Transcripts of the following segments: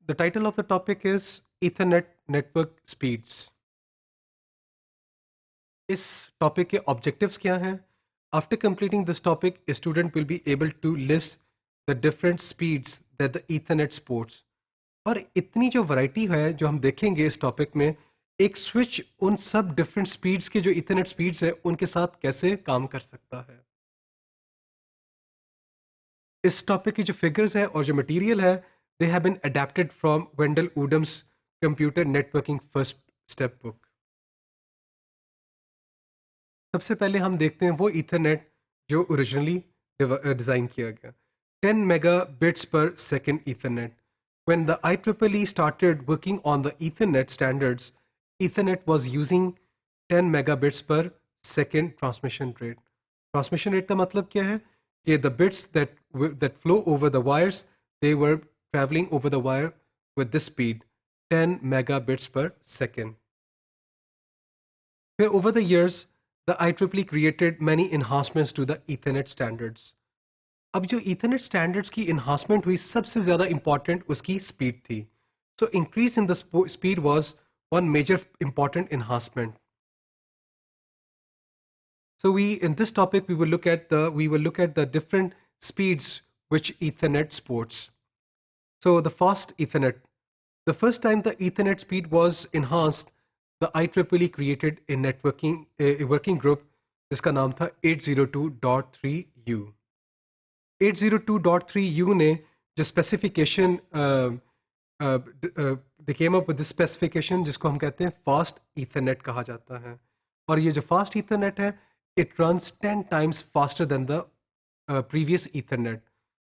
The title of the topic is Ethernet Network Speeds. इस topic के objectives क्या हैं? After completing this topic, a student will be able to list the different speeds that the Ethernet supports. और इतनी जो variety है जो हम देखेंगे इस टॉपिक में, एक स्विच उन सब डिफरेंट स्पीड्स के जो इथरनेट स्पीड्स है उनके साथ कैसे काम कर सकता है. इस टॉपिक की जो फिगर्स है और जो मटेरियल है, they have been adapted from Wendell Udam's Computer Networking First Step book. सबसे पहले हम देखते हैं वो ईथरनेट जो ओरिजिनली डिजाइन किया गया, 10 megabits per second Ethernet. When the IEEE started working on the Ethernet standards, Ethernet was using 10 megabits per second transmission rate. Transmission rate का मतलब क्या है कि the bits that flow over the wires, they were traveling over the wire with this speed, 10 megabits per second. Where over the years, the IEEE created many enhancements to the Ethernet standards. अब जो Ethernet standards की enhancement हुई, सबसे ज़्यादा important उसकी speed थी. So increase in the speed was one major important enhancement. So in this topic we will look at the different speeds which Ethernet supports. So the fast Ethernet. The first time the Ethernet speed was enhanced, the IEEE created a working group जिसका नाम था 802.3U. 802.3U ने जो specification they came up with this specification जिसको हम कहते हैं fast Ethernet कहा जाता है. और ये जो फास्ट ईथरनेट है, it runs 10 times faster than the previous Ethernet,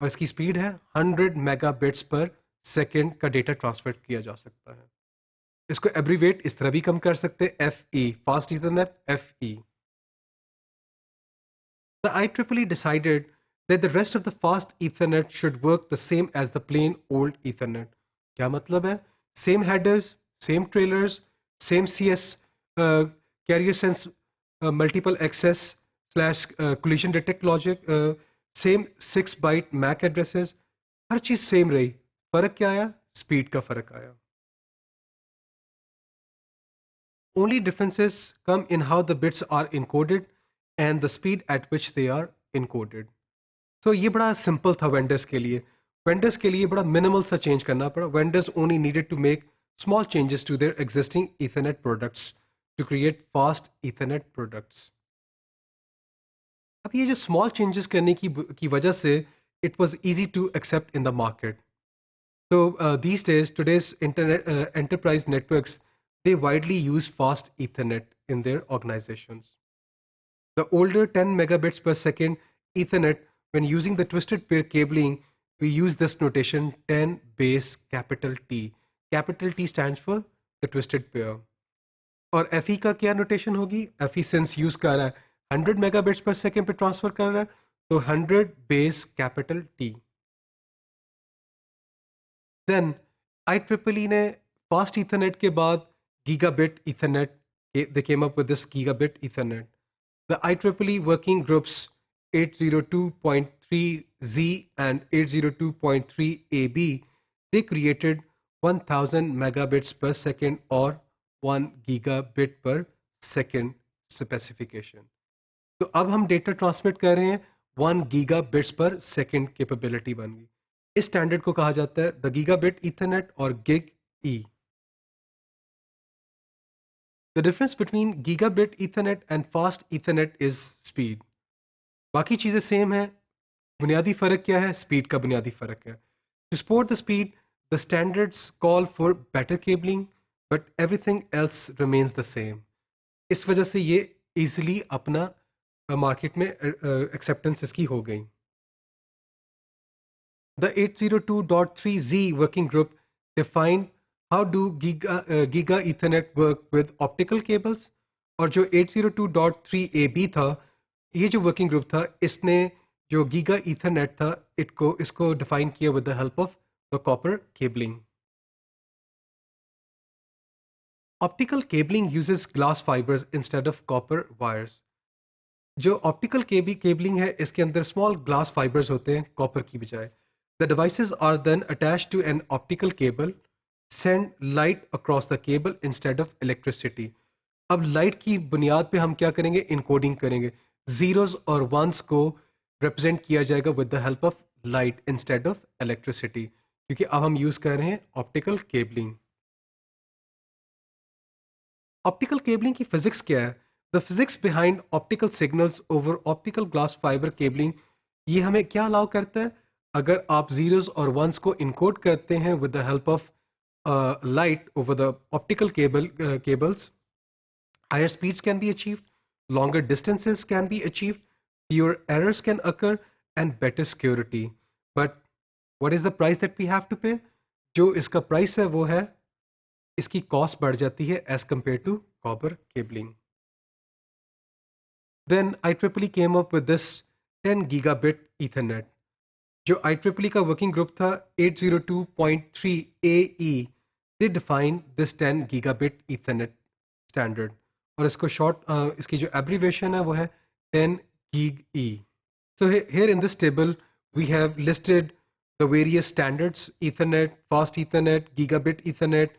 और इसकी स्पीड है 100 megabits per second का डेटा ट्रांसफर किया जा सकता है. इसको एब्रीवेट इस तरह भी कम कर सकते हैं, FE, fast Ethernet FE. The IEEE decided that the rest of the fast Ethernet should work the same as the plain old Ethernet. क्या मतलब है? Same headers, same trailers, same CS carrier sense multiple access slash collision detect logic, same 6 byte MAC addresses, हर चीज same रही. फर्क क्या आया? Speed का फर्क आया. Only differences come in how the bits are encoded and the speed at which they are encoded. So ये बड़ा सिंपल था वेंडर्स के लिए. वेंडर्स के लिए बड़ा मिनिमल सा चेंज करना पड़ा. Vendors only needed to make small changes to their existing Ethernet products to create fast Ethernet products. अब ये जो small changes करने की वजह से it was easy to accept in the market. So these days, today's enterprise networks, they widely use fast Ethernet in their organizations. The older 10 megabits per second Ethernet, when using the twisted pair cabling, we use this notation 10 base capital T. Capital T stands for the twisted pair. और FE का क्या notation होगी? FE since use कर रहा है 100 megabits per second पे transfer कर रहा है, तो 100 base capital T. Then IEEE ने fast Ethernet के बाद gigabit Ethernet, they came up with this gigabit Ethernet. The IEEE working groups 802.3Z and 802.3AB, they created 1000 megabits per second or 1 gigabit per second specification. तो अब हम data transmit कर रहे हैं 1 gigabits per second capability बन गई. इस standard को कहा जाता है द गीगाबिट ईथरनेट और gig E. The difference between gigabit Ethernet and fast Ethernet is speed. बाकी चीजें सेम है, बुनियादी फर्क क्या है? स्पीड का बुनियादी फर्क है. To support the speed, the standards call for better cabling, but everything else remains the same. इस वजह से ये इजिली अपना मार्केट में एक्सेप्टेंस इसकी हो गई. The 802.3Z working group defined how do Giga Ethernet work with optical cables, और जो 802.3AB था, ये जो वर्किंग ग्रुप था, इसने जो गीगा ईथरनेट था इसको डिफाइन किया with the help of the copper cabling. Optical cabling uses glass fibres instead of copper wires. जो ऑप्टिकल केबलिंग है, इसके अंदर स्मॉल ग्लास फाइबर्स होते हैं कॉपर की बजाय. The devices are then attached to an optical cable, send light across the cable instead of electricity. अब light की बुनियाद पे हम क्या करेंगे, इनकोडिंग करेंगे. जीरोस और वंस को रिप्रेजेंट किया जाएगा with the help of light instead of electricity, क्योंकि अब हम यूज कर रहे हैं ऑप्टिकल केबलिंग. ऑप्टिकल केबलिंग की फिजिक्स क्या है? The physics behind optical signals over optical glass fibre cabling, ये हमें क्या अलाउ करता है? अगर आप जीरोस और वंस को इनकोड करते हैं with the help of light over the optical cables, higher speeds can be achieved, longer distances can be achieved, fewer errors can occur, and better security. But what is the price that we have to pay? जो इसका price है वो है, इसकी cost बढ़ जाती है as compared to copper cabling. Then IEEE came up with this 10 gigabit Ethernet. जो IEEE का वर्किंग ग्रुप था 802.3 AE, they defined this 10 gigabit Ethernet standard. और इसको शॉर्ट इसकी जो एब्रीवेशन है वो है 10 gig E. So here in this table we have listed the various standards: Ethernet, fast Ethernet, gigabit Ethernet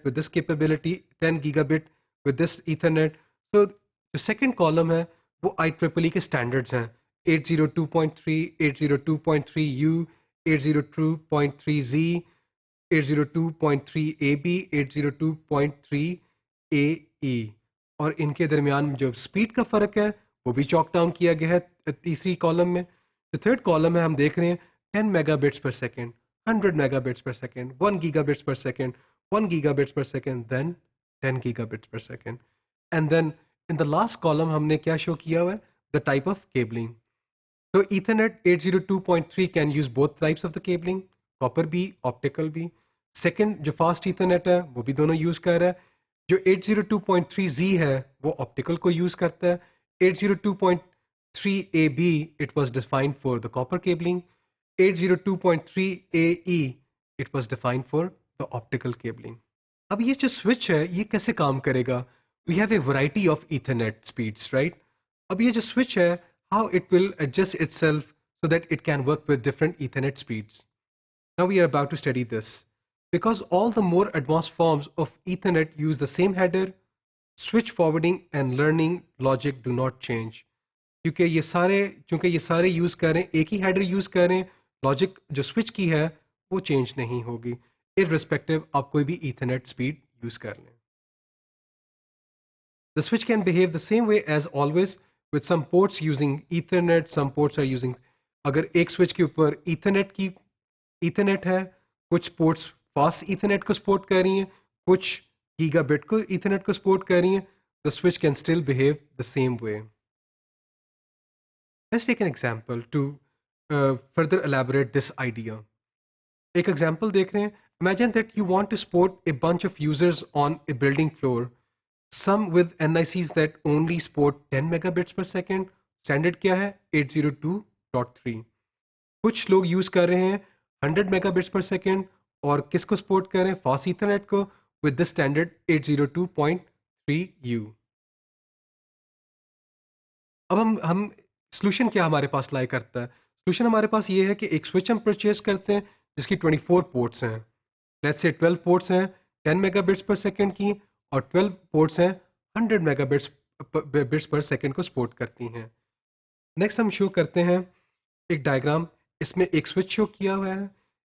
with this capability, 10 gigabit with this Ethernet. So जो second column है वो IEEE के standards हैं, 802.3, 802.3U, 802.3Z, 802.3AB, 802.3AE. और इनके दरमियान जो speed का फर्क है वो भी चॉक डाउन किया गया है तीसरी कॉलम में. जो थर्ड कॉलम है हम देख रहे हैं 10 megabits per second, 100 megabits per second, 1 gigabits per second, 1 gigabits per second, then 10 gigabits per second. And then in the last column हमने क्या शो किया हुआ है? The type of cabling. तो Ethernet 802.3 can use both types of the cabling, copper भी, optical भी. Second जो fast Ethernet है वो भी दोनों यूज कर रहा है. जो 802.3Z है वो optical को यूज करता है. 802.3AB it was defined for the copper cabling. 802.3AE it was defined for the optical cabling. अब ये जो switch है ये कैसे काम करेगा? We have a variety of Ethernet speeds, right? अब ये जो switch है, how it will adjust itself so that it can work with different Ethernet speeds. Now we are about to study this. Because all the more advanced forms of Ethernet use the same header, switch forwarding and learning logic do not change. क्योंकि ये सारे use कर रहे हैं, एक ही header use कर रहे हैं, लॉजिक जो स्विच की है वो चेंज नहीं होगी, irrespective आप कोई भी Ethernet speed यूज कर लें. The switch can behave the same way as always, with some ports using Ethernet, some ports are using. अगर एक स्विच के ऊपर Ethernet है, कुछ पोर्ट्स फास्ट Ethernet को सपोर्ट कर रही हैं, कुछ गीगाबिट को Ethernet को सपोर्ट कर रही हैं, the switch can still behave the same way. Let's take an example to further elaborate this idea. एक example देख रहे हैं. Imagine that you want to support a bunch of users on a building floor. Some with NICs that only support 10 megabits per second. Standard क्या है? 802.3. कुछ लोग use कर रहे हैं 100 megabits per second और किसको सपोर्ट कर रहे हैं? फास्ट Ethernet को with the standard 802.3U. अब हम सोल्यूशन क्या हमारे पास लाई करता है? सोल्यूशन हमारे पास ये है कि एक स्विच हम परचेज करते हैं जिसकी 24 पोर्ट्स हैं. लेट्स से 12 पोर्ट्स हैं 10 मेगाबिट्स पर सेकंड की और 12 पोर्ट्स हैं 100 मेगाबिट्स पर सेकंड को सपोर्ट करती हैं. नेक्स्ट हम शो करते हैं एक डायग्राम. इसमें एक स्विच शो किया हुआ है.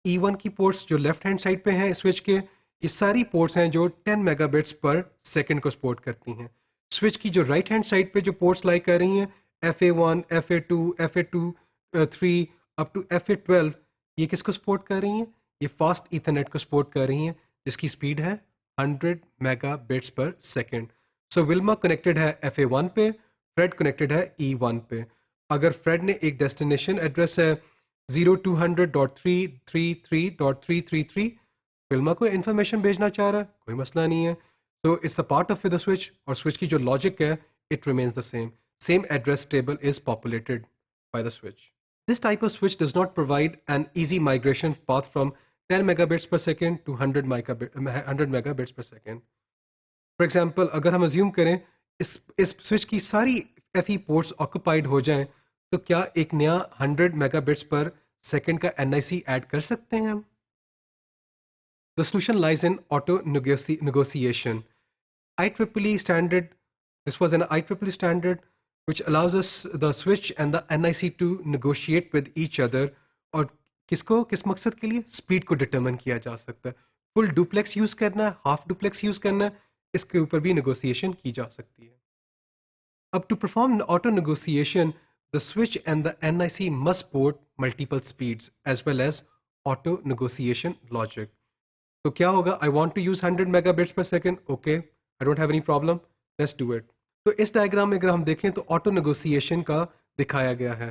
E1 की पोर्ट्स जो लेफ्ट हैंड साइड पे हैं स्विच के, ये सारी पोर्ट्स हैं जो 10 मेगाबिट्स पर सेकंड को सपोर्ट करती हैं. स्विच की जो राइट हैंड साइड पे जो पोर्ट्स लाई कर रही हैं FA1, FA2, FA3 up to FA12, ये किसको सपोर्ट कर रही हैं? ये फास्ट Ethernet को सपोर्ट कर रही हैं जिसकी स्पीड है 100 मेगाबिट्स पर सेकंड. सो विल्मा कनेक्टेड है FA1 पे, फ्रेड कनेक्टेड है E1 पे. अगर फ्रेड ने एक डेस्टिनेशन एड्रेस है 0200.333.333, विल्मा को इन्फॉर्मेशन भेजना चाह रहा है, कोई मसला नहीं है. So it's the part of the switch और switch की जो logic है it remains the same. Same address table is populated by the switch. This type of switch does not provide an easy migration path from 10 megabits per second to 100 megabits per second. For example, अगर हम assume करें इस switch की सारी FE ports occupied हो जाएं, तो क्या एक नया 100 megabits per सेकंड का NIC ऐड कर सकते हैं हम? The solution lies in auto negotiation. IEEE standard, this was an IEEE standard which allows us the switch and the NIC to negotiate with each other और किसको किस मकसद के लिए स्पीड को डिटरमिन किया जा सकता है फुल डुप्लेक्स यूज करना है हाफ डुप्लेक्स यूज करना है इसके ऊपर भी नेगोशिएशन की जा सकती है अब to perform auto negotiation the switch and the NIC must support multiple speeds as well as auto negotiation logic. तो क्या होगा I want to use 100 megabits per second. Okay, I don't have any problem. Let's do it. तो इस diagram में अगर हम देखें तो ऑटो नेगोशिएशन का दिखाया गया है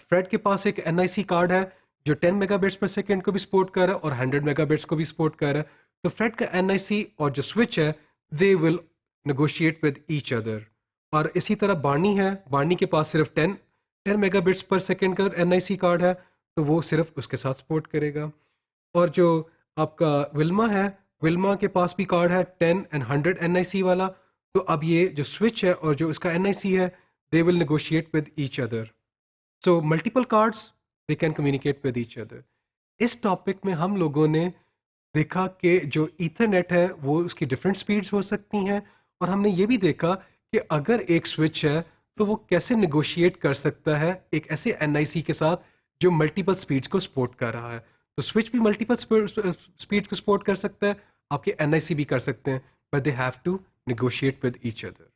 फ्रेड के पास एक NIC कार्ड है जो 10 मेगाबिट्स पर सेकंड को भी सपोर्ट कर रहा है और 100 मेगाबिट्स को भी सपोर्ट कर रहा है तो फ्रेड का NIC और जो स्विच है they will negotiate with each other और इसी तरह बार्नी के पास सिर्फ 10 मेगाबिट्स पर सेकंड का NIC कार्ड है तो वो सिर्फ उसके साथ सपोर्ट करेगा और जो आपका विल्मा के पास भी कार्ड है 10 एंड 100 NIC वाला तो अब ये जो स्विच है और जो इसका NIC है they will negotiate with each other so multiple cards they can communicate with each other इस टॉपिक में हम लोगों ने देखा कि जो ईथरनेट है वो उसकी डिफरेंट स्पीड्स हो सकती हैं और हमने ये भी देखा कि अगर एक स्विच है तो वो कैसे नेगोशिएट कर सकता है एक ऐसे NIC के साथ जो मल्टीपल स्पीड्स को सपोर्ट कर रहा है तो स्विच भी मल्टीपल स्पीड्स को सपोर्ट कर सकता है आपके NIC भी कर सकते हैं but they have to negotiate with each other